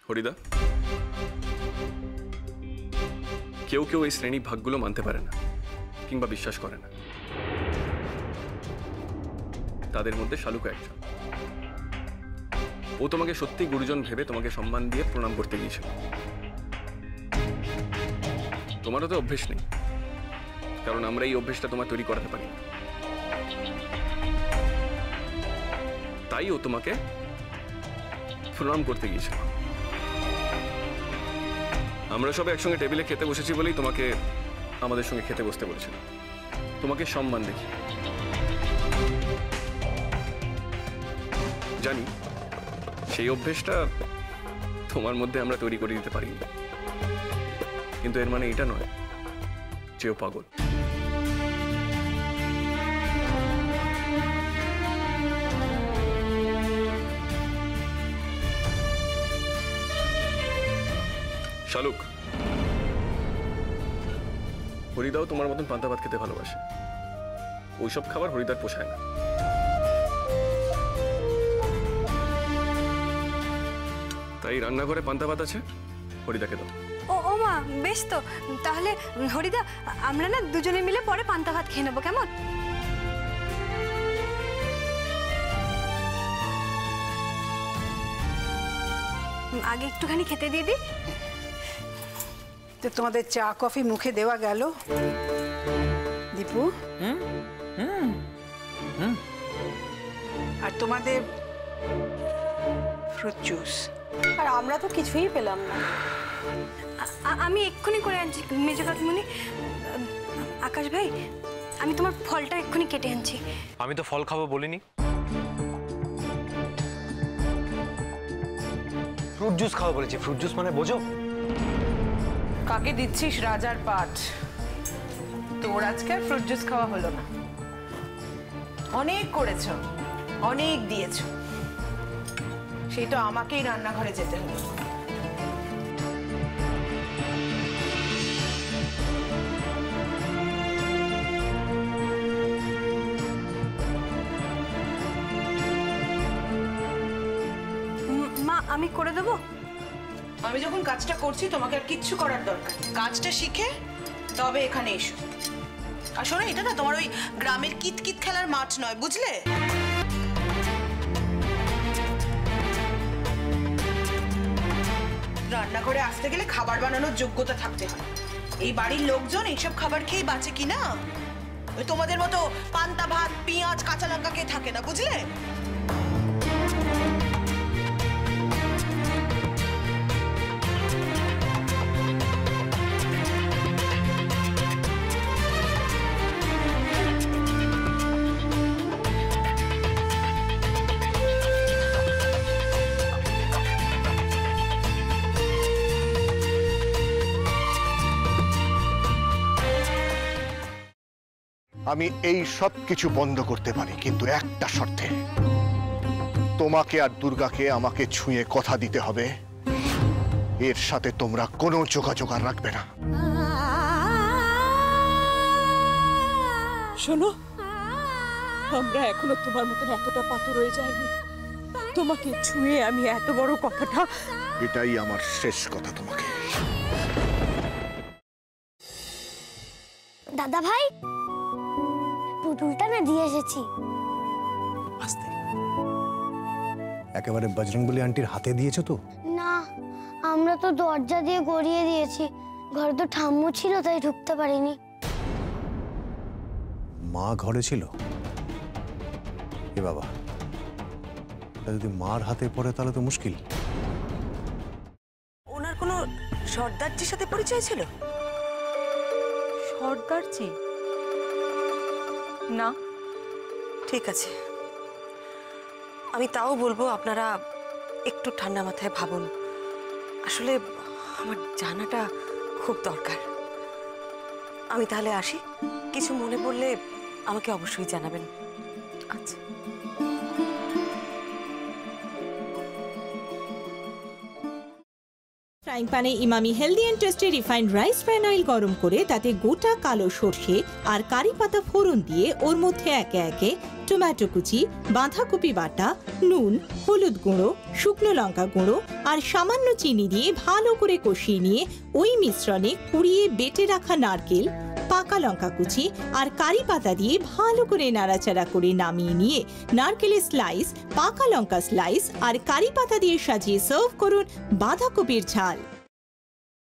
হরিদা, কেউ কেউ এই শ্রেণী ভাগগুলো মানতে পারে না কিংবা বিশ্বাস করে না। তাদের মধ্যে শালুকা একজন। ও তোমাকে সত্যি গুরুজন ভেবে তোমাকে সম্মান দিয়ে প্রণাম করতে গিয়েছিল। তোমারও তো অভ্যেস নেই, কারণ আমরা এই অভ্যেসটা তোমার তৈরি করাতে পারি। তাই ও তোমাকে প্রণাম করতে গিয়েছিল। আমরা সবাই একসঙ্গে টেবিলে খেতে বসেছি বলেই তোমাকে আমাদের সঙ্গে খেতে বসতে বলেছিল, তোমাকে সম্মান দেখি। জানি সেই অভ্যেসটা তোমার মধ্যে আমরা তৈরি করে দিতে পারি, কিন্তু এর মানে এটা নয় যে ও পাগল। শালুক, হরিদাও তোমার মতন পান্তা ভাত খেতে ভালোবাসে। ওইসব খাবার হরিদার পোষায় না। তাই রান্নাঘরে পান্তা ভাত আছে, হরিদাকে দাও। ও মা, বেশ তো। তাহলে হরিদা, আমরা না দুজনে মিলে পরে পান্তা ভাত খেয়ে নেবো, কেমন? আগে একটুখানি খেতে দিয়ে দিই। তো তোমাদের চা কফি মুখে দেওয়া গেল? দীপু, আর তোমাদের ফ্রুট জুস। আর আমরা তো কিছুই পেলাম না। আমি এক্ষুনি করে আনছি মেজো কাকিমণি। আকাশ ভাই, আমি তোমার ফলটা এক্ষুনি কেটে আনছি। আমি তো ফল খাবো বলিনি। ফ্রুট জুস খাবো বলেছি। ফ্রুট জুস মানে বোঝো? কাকে দিচ্ছিস রাজার পাঠ? তোর আজকে আর ফ্রুট জুস খাওয়া হলো না। অনেক করেছো, অনেক দিয়েছো, সেই তো আমাকেই রান্নাঘরে যেতে হলো। মা, আমি করে দেবো। আমি যখন কাজটা করছি তোমাকে আর কিচ্ছু করার দরকার। কাজটা শিখে তবে এখানে এসো। আর শোনো, এটা না তোমার ওই গ্রামের কিতকিত খেলার মাঠ নয়, বুঝলে? রান্না করে আসতে গেলে খাবার বানানোর যোগ্যতা থাকতে হয়। এই বাড়ির লোকজন এইসব খাবার খেয়ে বাঁচে কিনা? ওই তোমাদের মতো পান্তা ভাত, পেঁয়াজ, কাঁচা লঙ্কা কে থাকে না, বুঝলে? আমি এই সব কিছু বন্ধ করতে পারি, কিন্তু একটা শর্তে। তোমাকে আর দুর্গাকে আমাকে ছুঁয়ে কথা দিতে হবে এর সাথে তোমরা কোনো যোগাযোগ আর রাখবে না। শোনো, আমরা এখনো তোমার মতন এতটা পাথর হয়ে যায়নি। তোমাকে ছুঁয়ে আমি এত বড় কথাটা, এটাই আমার শেষ কথা তোমাকে। দাদা ভাই, পুতুলটা না দিয়ে এসেছি। আস্তে, একেবারে বজরংবলী আন্টির হাতে দিয়েছো তো? না, আমরা তো দরজা দিয়ে গড়িয়ে দিয়েছি। ঘরে তো ঠাম্মু ছিল, তাই ঢুকতে পারিনি। মা ঘরে ছিল? এ বাবা, যদি মার হাতে পড়ে তাহলে তো মুশকিল। ওনার কোনো সর্দারজির সাথে পরিচয় ছিল? সর্দারজি? না, ঠিক আছে। আমি তাও বলবো আপনারা একটু ঠান্ডা মাথায় ভাবুন। আসলে আমার জানাটা খুব দরকার। আমি তাহলে আসি, কিছু মনে পড়লে আমাকে অবশ্যই জানাবেন। আচ্ছা। ফ্রাইং প্যানে Emami healthy and tasty refined rice bran oil গরম করে তাতে গোটা কালো সর্ষে আর কারি পাতা ফোড়ন দিয়ে ওর মধ্যে একে একে টমেটো কুচি, বাঁধাকপি বাটা, নুন, হলুদ গুঁড়ো, শুকনো লঙ্কা গুঁড়ো আর সামান্য চিনি দিয়ে ভালো করে কষিয়ে নিয়ে ওই মিশ্রণে কুড়িয়ে বেটে রাখা নারকেল, পাকা লঙ্কা কুচি আর কারি পাতা দিয়ে ভালো করে নাড়াচাড়া করে নামিয়ে নিয়ে নারকেলের স্লাইস, পাকা লঙ্কা স্লাইস আর কারি পাতা দিয়ে সাজিয়ে সার্ভ করুন বাঁধাকপির ঝাল।